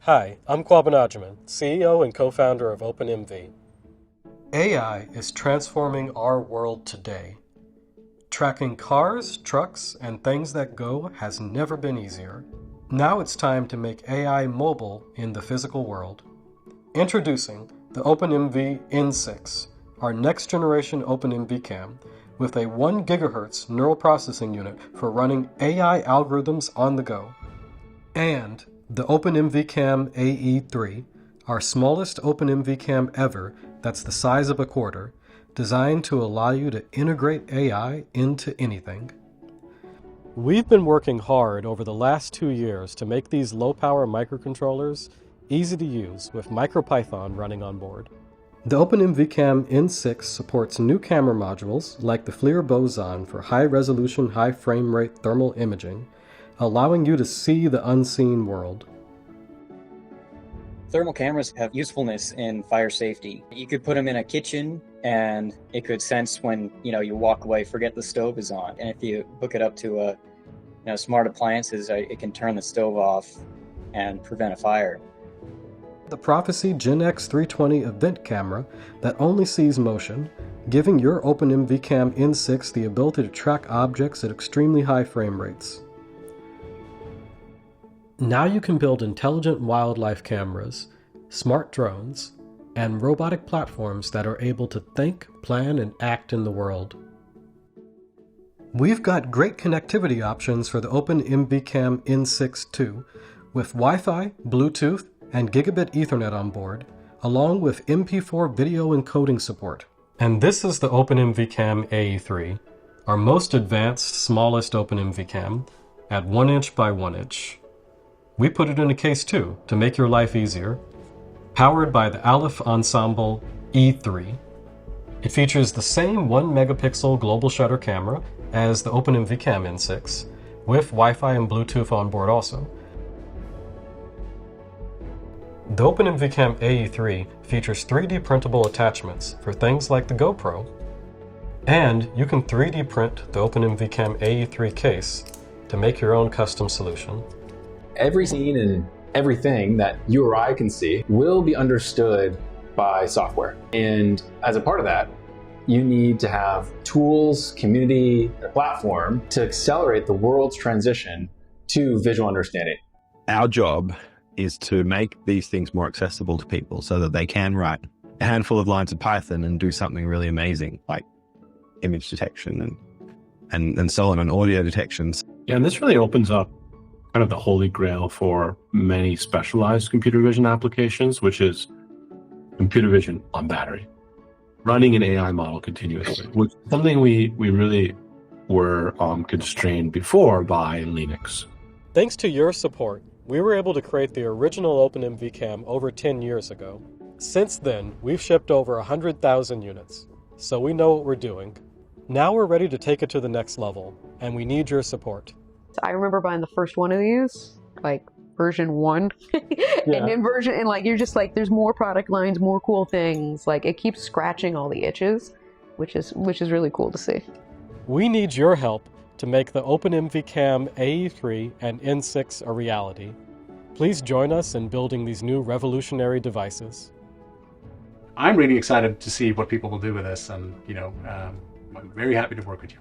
Hi, I'm Kwabin Ajaman, CEO and co-founder of OpenMV. AI is transforming our world today. Tracking cars, trucks, and things that go has never been easier. Now it's time to make AI mobile in the physical world. Introducing the OpenMV N6, our next-generation OpenMV cam, with a 1 GHz neural processing unit for running AI algorithms on the go. And the OpenMV Cam AE3, our smallest OpenMV cam ever that's the size of a quarter, designed to allow you to integrate AI into anything. We've been working hard over the last 2 years to make these low-power microcontrollers easy to use with MicroPython running on board. The OpenMV Cam N6 supports new camera modules like the FLIR boson for high-resolution, high-frame-rate thermal imaging, allowing you to see the unseen world. Thermal cameras have usefulness in fire safety. You could put them in a kitchen and it could sense when you walk away, forget the stove is on. And if you hook it up to smart appliances, it can turn the stove off and prevent a fire. The Prophecy Gen X 320 event camera that only sees motion, giving your OpenMV Cam N6 the ability to track objects at extremely high frame rates. Now you can build intelligent wildlife cameras, smart drones, and robotic platforms that are able to think, plan, and act in the world. We've got great connectivity options for the OpenMV Cam N6 too, with Wi-Fi, Bluetooth, and Gigabit Ethernet on board, along with MP4 video encoding support. And this is the OpenMV Cam AE3, our most advanced, smallest OpenMV cam, at 1 inch by 1 inch. We put it in a case too, to make your life easier. Powered by the Aleph Ensemble E3. It features the same 1 megapixel global shutter camera as the OpenMV Cam N6, with Wi-Fi and Bluetooth on board also. The OpenMV Cam AE3 features 3D printable attachments for things like the GoPro, and you can 3D print the OpenMV Cam AE3 case to make your own custom solution. Every scene and everything that you or I can see will be understood by software. And as a part of that, you need to have tools, community, a platform to accelerate the world's transition to visual understanding. Our job is to make these things more accessible to people so that they can write a handful of lines of Python and do something really amazing like image detection and so on, and audio detections. Yeah, and this really opens up kind of the holy grail for many specialized computer vision applications, which is computer vision on battery, running an AI model continuously, which is something we really were constrained before by Linux. Thanks to your support, we were able to create the original OpenMV Cam over 10 years ago. Since then, we've shipped over 100,000 units, so we know what we're doing. Now we're ready to take it to the next level, and we need your support. I remember buying the first one of these, like version 1, and then you're just like, there's more product lines, more cool things. Like, it keeps scratching all the itches, which is really cool to see. We need your help to make the OpenMV Cam AE3 and N6 a reality. Please join us in building these new revolutionary devices. I'm really excited to see what people will do with this, and I'm very happy to work with you.